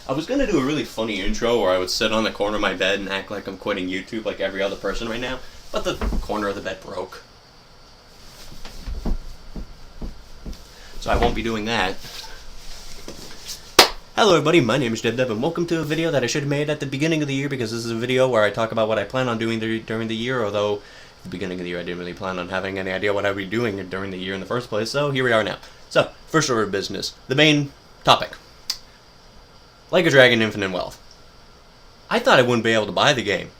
I was gonna do a really funny intro where I would sit on the corner of my bed and act like I'm quitting YouTube like every other person right now, but the corner of the bed broke. So I won't be doing that. Hello everybody, my name is DebDeb and welcome to a video that I should have made at the beginning of the year because this is a video where I talk about what I plan on doing during the year, although at the beginning of the year I didn't really plan on having any idea what I would be doing during the year in the first place, so here we are now. So, first order of business, the main topic. Like a Dragon Infinite Wealth. I thought I wouldn't be able to buy the game.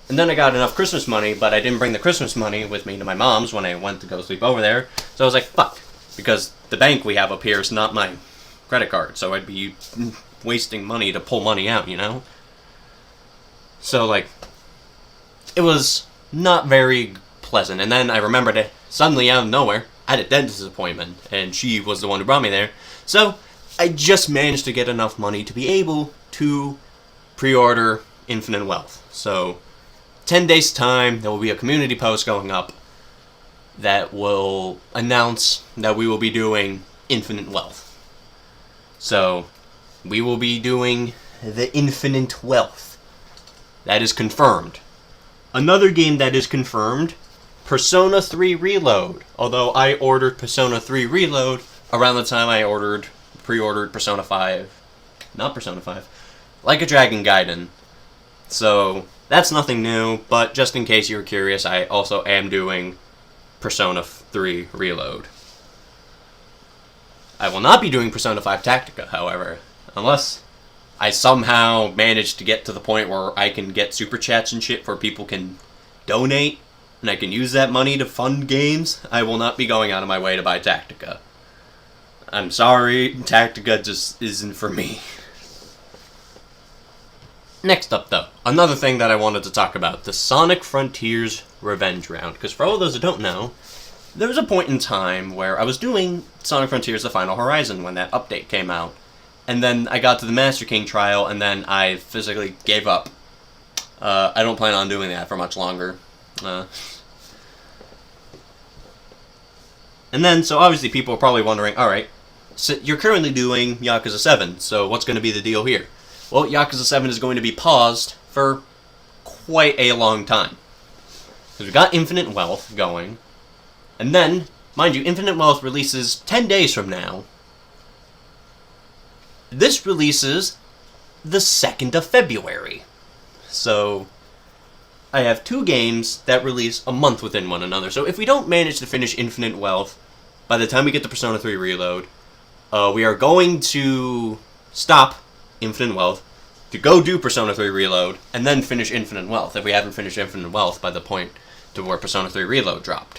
And then I got enough Christmas money, but I didn't bring the Christmas money with me to my mom's when I went to go sleep over there, so I was like, fuck, because the bank we have up here is not my credit card, so I'd be wasting money to pull money out, you know? So, like, it was not very pleasant. And then I remembered it suddenly out of nowhere, I had a dentist appointment, and she was the one who brought me there. So, I just managed to get enough money to be able to pre-order Infinite Wealth. So, 10 days time, there will be a community post going up that will announce that we will be doing Infinite Wealth. So, we will be doing the Infinite Wealth. That is confirmed. Another game that is confirmed, Persona 3 Reload. Although I ordered Persona 3 Reload around the time I pre-ordered Persona 5. Not Persona 5. Like a Dragon Gaiden. So, that's nothing new, but just in case you were curious, I also am doing Persona 3 Reload. I will not be doing Persona 5 Tactica, however, unless I somehow manage to get to the point where I can get super chats and shit where people can donate, and I can use that money to fund games. I will not be going out of my way to buy Tactica. I'm sorry, Tactica just isn't for me. Next up, though, another thing that I wanted to talk about, the Sonic Frontiers Revenge Round, because for all those who don't know, there was a point in time where I was doing Sonic Frontiers The Final Horizon when that update came out. And then I got to the Master King trial, and then I physically gave up. I don't plan on doing that for much longer. And then, so obviously people are probably wondering, alright, so you're currently doing Yakuza 7, so what's going to be the deal here? Well, Yakuza 7 is going to be paused for quite a long time. Because we got Infinite Wealth going. And then, mind you, Infinite Wealth releases 10 days from now. This releases the 2nd of February. So, I have two games that release a month within one another. So if we don't manage to finish Infinite Wealth by the time we get to Persona 3 Reload, we are going to stop Infinite Wealth to go do Persona 3 Reload, and then finish Infinite Wealth if we haven't finished Infinite Wealth by the point to where Persona 3 Reload dropped.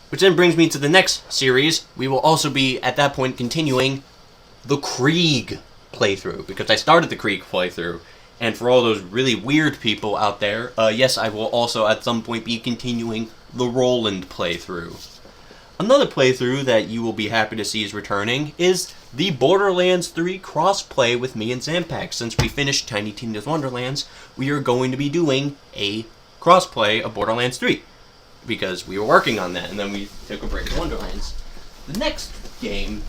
Which then brings me to the next series. We will also be, at that point, continuing the Krieg playthrough, because I started the Krieg playthrough, and for all those really weird people out there, yes, I will also at some point be continuing the Roland playthrough. Another playthrough that you will be happy to see is returning is the Borderlands 3 crossplay with me and Zampax. Since we finished Tiny Tina's Wonderlands, we are going to be doing a crossplay of Borderlands 3. Because we were working on that, and then we took a break from Wonderlands. The next game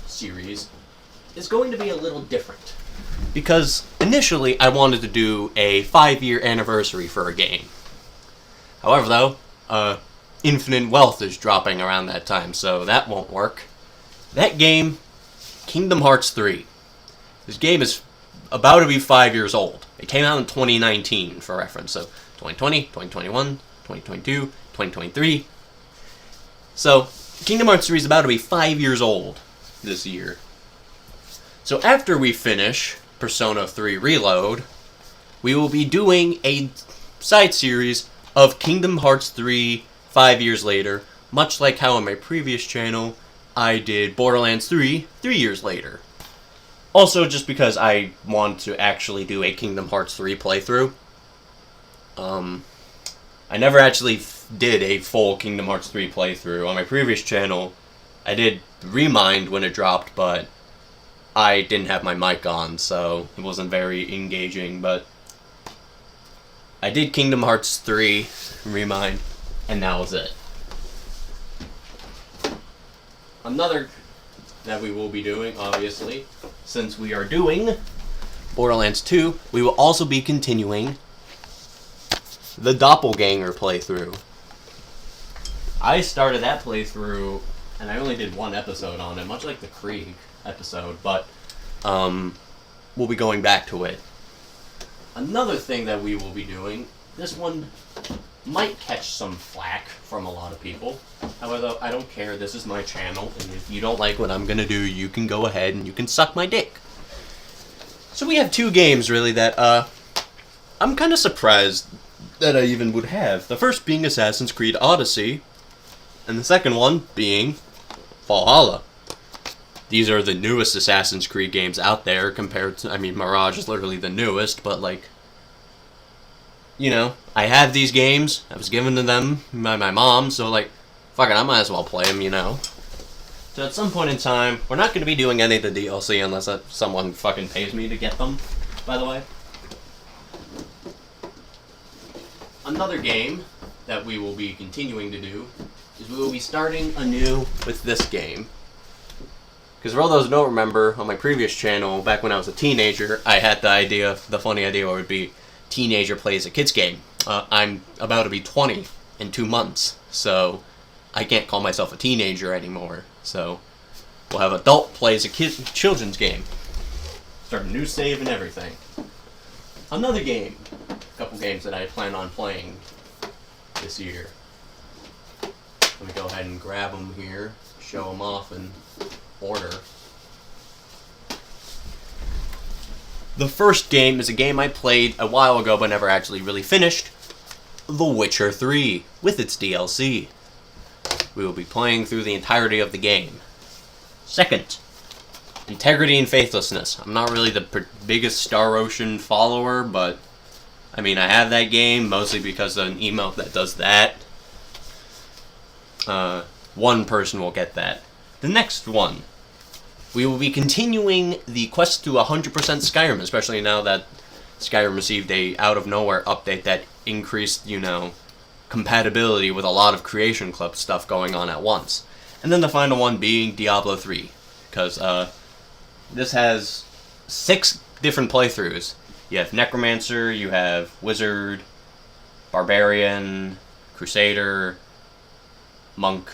series is going to be a little different. Because initially I wanted to do a 5-year anniversary for a game. However, though, Infinite Wealth is dropping around that time, so that won't work. That game, Kingdom Hearts 3. This game is about to be 5 years old. It came out in 2019, for reference, so 2020, 2021, 2022, 2023. So, Kingdom Hearts 3 is about to be 5 years old this year. So after we finish Persona 3 Reload, we will be doing a side series of Kingdom Hearts 3 5 years later, much like how on my previous channel I did Borderlands 3 3 years later. Also, just because I want to actually do a Kingdom Hearts 3 playthrough. I never actually did a full Kingdom Hearts 3 playthrough. On my previous channel, I did Remind when it dropped, but I didn't have my mic on, so it wasn't very engaging, but I did Kingdom Hearts 3 Remind, and that was it. Another that we will be doing, obviously, since we are doing Borderlands 2, we will also be continuing the Doppelganger playthrough. I started that playthrough, and I only did one episode on it, much like the Krieg episode, but we'll be going back to it. Another thing that we will be doing, this one might catch some flack from a lot of people. However, I don't care, this is my channel, and if you don't like what I'm gonna do, you can go ahead and you can suck my dick. So we have two games, really, that, I'm kind of surprised that I even would have. The first being Assassin's Creed Odyssey, and the second one being Valhalla. These are the newest Assassin's Creed games out there compared to, I mean, Mirage is literally the newest, but, like, you know, I have these games, I was given to them by my mom, so, like, fuck it, I might as well play them, you know. So at some point in time, we're not going to be doing any of the DLC unless someone fucking pays me to get them, by the way. Another game that we will be continuing to do is we will be starting anew with this game. Because for all those who don't remember, on my previous channel, back when I was a teenager, I had the funny idea would be teenager plays a kid's game. I'm about to be 20 in 2 months, so I can't call myself a teenager anymore. So we'll have adult plays a children's game. Start a new save and everything. Another game, a couple games that I plan on playing this year. Let me go ahead and grab them here, show them off in order. The first game is a game I played a while ago but never actually really finished, The Witcher 3, with its DLC. We will be playing through the entirety of the game. Second, Integrity and Faithlessness. I'm not really the biggest Star Ocean follower, but I mean, I have that game mostly because of an emote that does that. One person will get that. The next one, we will be continuing the quest to 100% Skyrim, especially now that Skyrim received a out-of-nowhere update that increased, you know, compatibility with a lot of Creation Club stuff going on at once. And then the final one being Diablo 3, because this has 6 different playthroughs. You have Necromancer, you have Wizard, Barbarian, Crusader, Monk,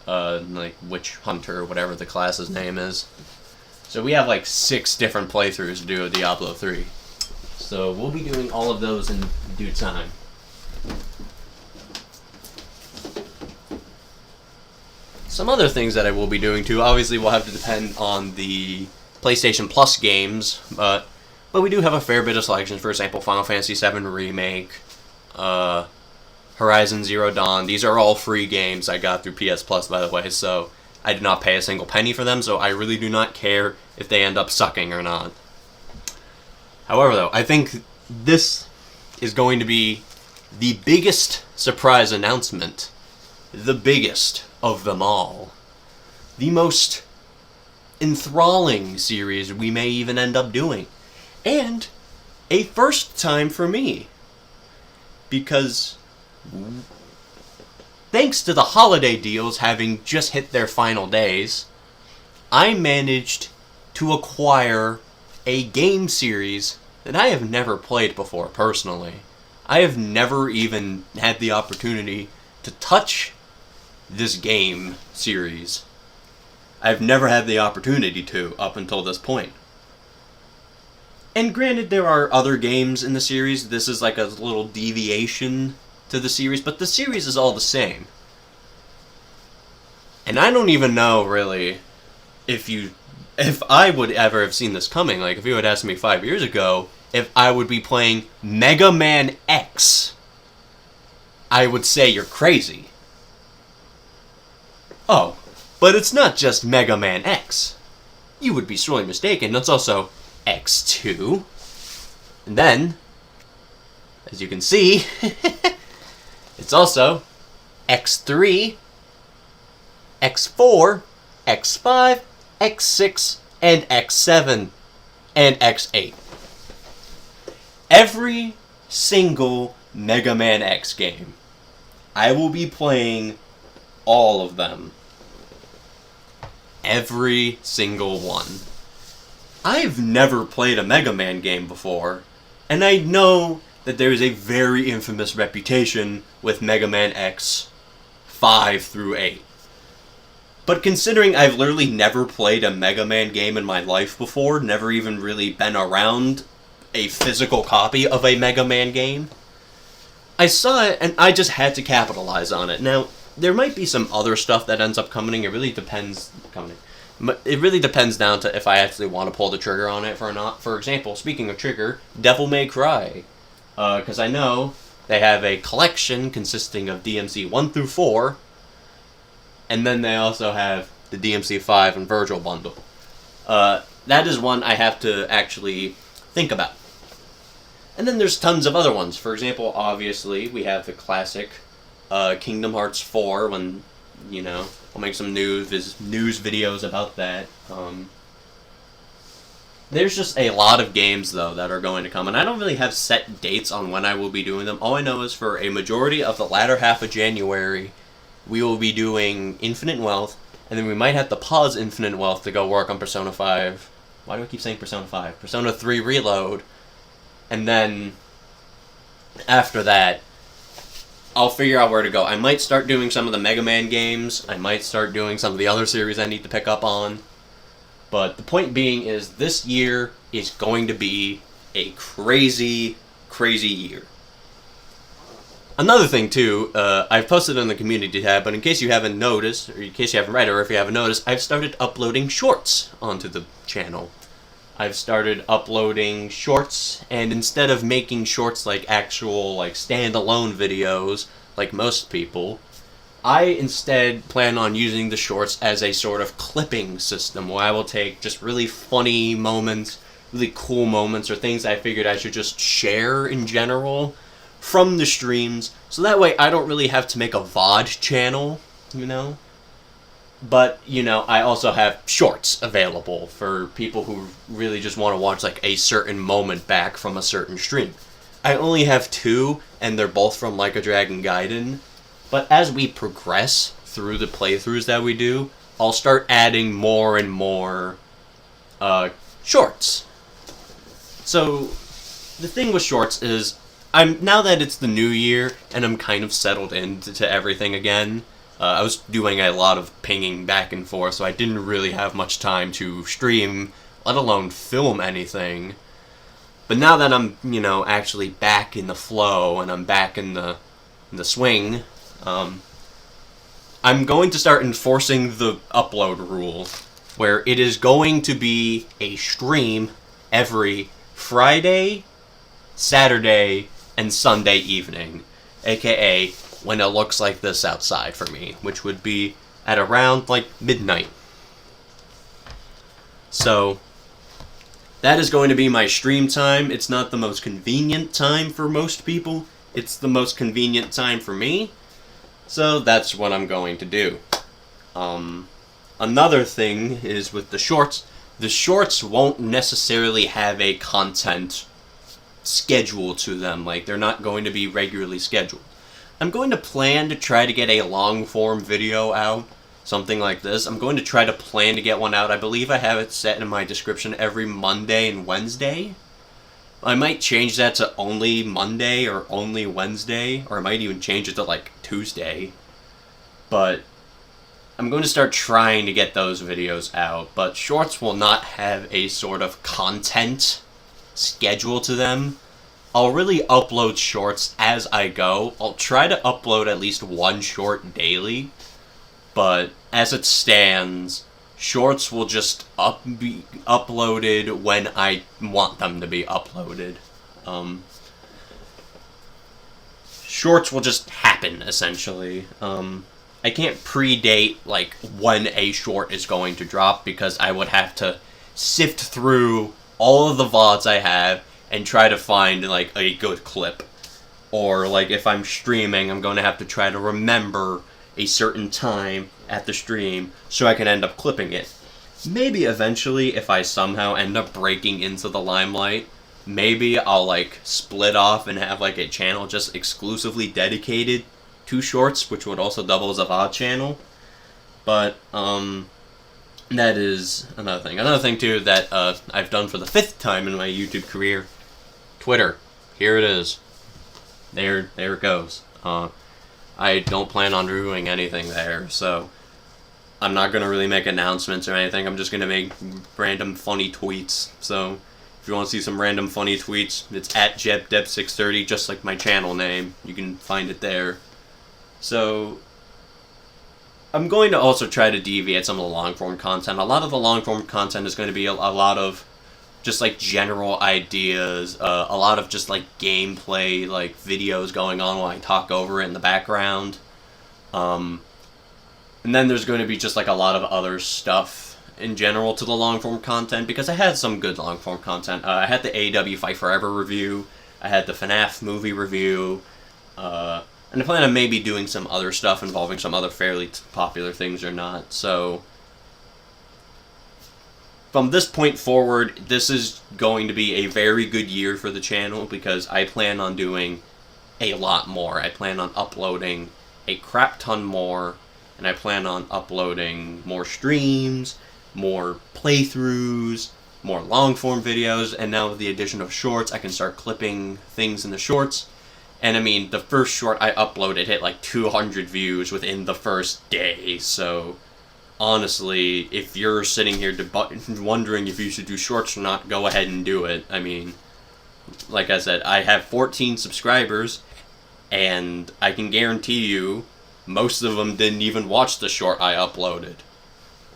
like Witch Hunter, whatever the class's name is. So we have like 6 different playthroughs to do of Diablo 3. So we'll be doing all of those in due time. Some other things that I will be doing too, obviously will have to depend on the PlayStation Plus games, but we do have a fair bit of selections. For example, Final Fantasy VII Remake, Horizon Zero Dawn. These are all free games I got through PS Plus, by the way, so I did not pay a single penny for them, so I really do not care if they end up sucking or not. However, though, I think this is going to be the biggest surprise announcement. The biggest of them all. The most enthralling series we may even end up doing. And a first time for me. Because thanks to the holiday deals having just hit their final days, I managed to acquire a game series that I have never played before personally. I have never even had the opportunity to touch this game series. I've never had the opportunity to up until this point. And granted, there are other games in the series. This is like a little deviation to the series, but the series is all the same. And I don't even know, really, if I would ever have seen this coming. Like, if you had asked me 5 years ago if I would be playing Mega Man X, I would say you're crazy. Oh, but it's not just Mega Man X. You would be sorely mistaken. It's also X2. And then, as you can see, it's also X3, X4, X5, X6, and X7, and X8. Every single Mega Man X game. I will be playing all of them. every single one. I've never played a Mega Man game before, and I know that there is a very infamous reputation with Mega Man X 5 through 8. But considering I've literally never played a Mega Man game in my life before, never even really been around a physical copy of a Mega Man game, I saw it and I just had to capitalize on it. Now, there might be some other stuff that ends up coming. It really depends. It really depends down to if I actually want to pull the trigger on it or not. For example, speaking of trigger, Devil May Cry. Because I know they have a collection consisting of DMC 1 through 4, and then they also have the DMC 5 and Virtual bundle. That is one I have to actually think about. And then there's tons of other ones. For example, obviously, we have the classic Kingdom Hearts 4, when, I'll make some news videos about that. There's just a lot of games, though, that are going to come, and I don't really have set dates on when I will be doing them. All I know is for a majority of the latter half of January, we will be doing Infinite Wealth, and then we might have to pause Infinite Wealth to go work on Persona 5. Why do I keep saying Persona 5? Persona 3 Reload. And then, after that, I'll figure out where to go. I might start doing some of the Mega Man games. I might start doing some of the other series I need to pick up on. But the point being is, this year is going to be a crazy, crazy year. Another thing, too, I've posted on the community tab, but in case you haven't noticed, or in case you haven't read it, or if you haven't noticed, I've started uploading shorts onto the channel. I've started uploading shorts, and instead of making shorts like actual, standalone videos, like most people, I instead plan on using the shorts as a sort of clipping system, where I will take just really funny moments, really cool moments, or things I figured I should just share in general from the streams, so that way I don't really have to make a VOD channel, But, I also have shorts available for people who really just want to watch, a certain moment back from a certain stream. I only have 2, and they're both from Like a Dragon Gaiden. But as we progress through the playthroughs that we do, I'll start adding more and more shorts. So, the thing with shorts is, now that it's the new year, and I'm kind of settled into everything again, I was doing a lot of pinging back and forth, so I didn't really have much time to stream, let alone film anything. But now that I'm, actually back in the flow, and I'm back in the swing, I'm going to start enforcing the upload rule, where it is going to be a stream every Friday, Saturday, and Sunday evening, aka when it looks like this outside for me, which would be at around, midnight. So, that is going to be my stream time. It's not the most convenient time for most people. It's the most convenient time for me. So, that's what I'm going to do. Another thing is with the shorts won't necessarily have a content schedule to them. They're not going to be regularly scheduled. I'm going to plan to try to get a long-form video out, something like this. I'm going to try to plan to get one out. I believe I have it set in my description every Monday and Wednesday. I might change that to only Monday or only Wednesday, or I might even change it to, Tuesday. But I'm going to start trying to get those videos out, but shorts will not have a sort of content schedule to them. I'll really upload shorts as I go. I'll try to upload at least one short daily, but as it stands, shorts will just be uploaded when I want them to be uploaded. Shorts will just happen, essentially. I can't predate, when a short is going to drop, because I would have to sift through all of the VODs I have and try to find, a good clip. Or, if I'm streaming, I'm going to have to try to remember a certain time at the stream so I can end up clipping it. Maybe eventually, if I somehow end up breaking into the limelight, maybe I'll, split off and have, a channel just exclusively dedicated to shorts, which would also double as a VOD channel. But, That is another thing. Another thing, too, that I've done for the 5th time in my YouTube career. Twitter. Here it is. There it goes. I don't plan on doing anything there, so I'm not going to really make announcements or anything. I'm just going to make random funny tweets. So if you want to see some random funny tweets, it's at JebDeb630, just like my channel name. You can find it there. So I'm going to also try to deviate some of the long-form content. A lot of the long-form content is going to be a lot of just, like, general ideas, a lot of just, like, gameplay, like, videos going on while I talk over it in the background. And then there's going to be just, like, a lot of other stuff in general to the long-form content, because I had some good long-form content. I had the AEW Fight Forever review, I had the FNAF movie review, and I plan on maybe doing some other stuff involving some other fairly popular things or not. So from this point forward, this is going to be a very good year for the channel, because I plan on doing a lot more. I plan on uploading a crap ton more, and I plan on uploading more streams, more playthroughs, more long-form videos, and now with the addition of shorts, I can start clipping things in the shorts. And I mean, the first short I uploaded hit like 200 views within the first day, so honestly, if you're sitting here wondering if you should do shorts or not, go ahead and do it. I mean, like I said, I have 14 subscribers, and I can guarantee you most of them didn't even watch the short I uploaded.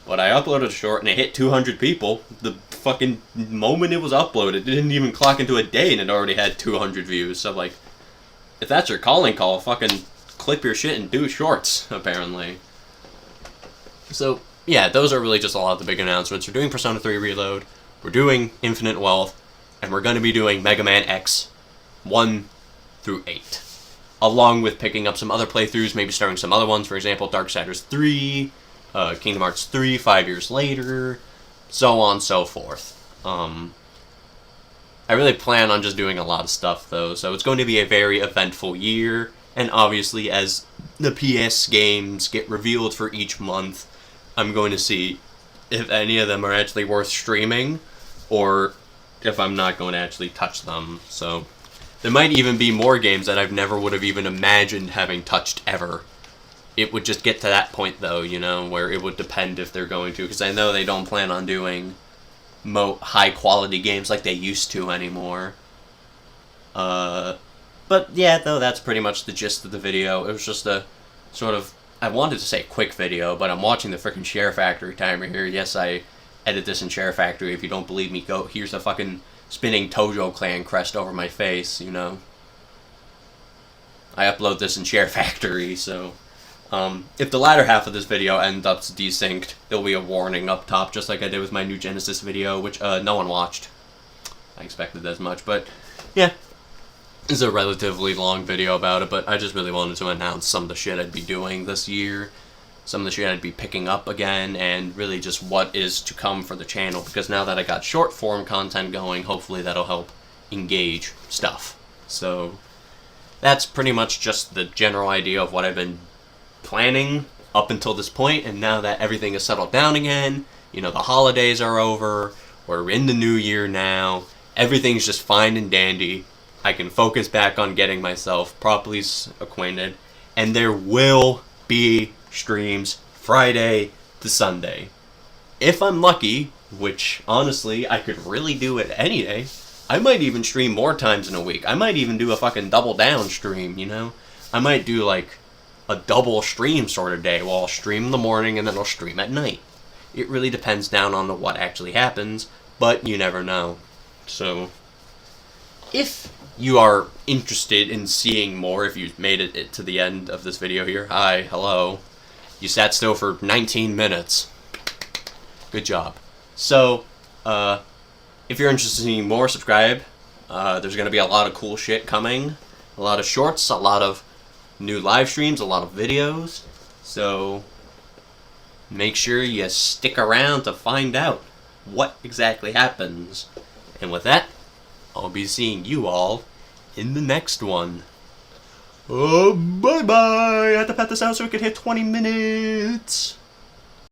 But I uploaded a short and it hit 200 people the fucking moment it was uploaded. It didn't even clock into a day and it already had 200 views. So, like, if that's your calling call, fucking clip your shit and do shorts, apparently. So, yeah, those are really just a lot of the big announcements. We're doing Persona 3 Reload, we're doing Infinite Wealth, and we're going to be doing Mega Man X 1 through 8. Along with picking up some other playthroughs, maybe starting some other ones, for example, Darksiders 3, Kingdom Hearts 3, 5 years later, so on and so forth. I really plan on just doing a lot of stuff, though, so it's going to be a very eventful year, and obviously, as the PS games get revealed for each month, I'm going to see if any of them are actually worth streaming, or if I'm not going to actually touch them. So there might even be more games that I've never would have even imagined having touched ever. It would just get to that point, though, you know, where it would depend if they're going to, because I know they don't plan on doing high-quality games like they used to anymore. But yeah, though, that's pretty much the gist of the video. It was just a sort of, I wanted to say quick video, but I'm watching the frickin' Share Factory timer here. Yes, I edit this in Share Factory. If you don't believe me, go, here's a fucking spinning Tojo Clan crest over my face, you know. I upload this in Share Factory, so if the latter half of this video ends up desynced, there'll be a warning up top, just like I did with my new Genesis video, which no one watched. I expected as much, but yeah. This is a relatively long video about it, but I just really wanted to announce some of the shit I'd be doing this year, some of the shit I'd be picking up again, and really just what is to come for the channel, because now that I got short form content going, hopefully that'll help engage stuff. So that's pretty much just the general idea of what I've been planning up until this point, and now that everything is settled down again, you know, the holidays are over, we're in the new year now, everything's just fine and dandy, I can focus back on getting myself properly acquainted, and there will be streams Friday to Sunday. If I'm lucky, which honestly I could really do it any day, I might even stream more times in a week. I might even do a fucking double down stream, you know? I might do like a double stream sort of day, where I'll stream in the morning and then I'll stream at night. It really depends down on what actually happens, but you never know. So if you are interested in seeing more, if you've made it to the end of this video here, hi, hello, you sat still for 19 minutes. Good job. So, if you're interested in seeing more, subscribe. There's going to be a lot of cool shit coming. A lot of shorts, a lot of new live streams, a lot of videos. So, make sure you stick around to find out what exactly happens. And with that, I'll be seeing you all in the next one. Oh, bye-bye! I had to pat this out so it could hit 20 minutes!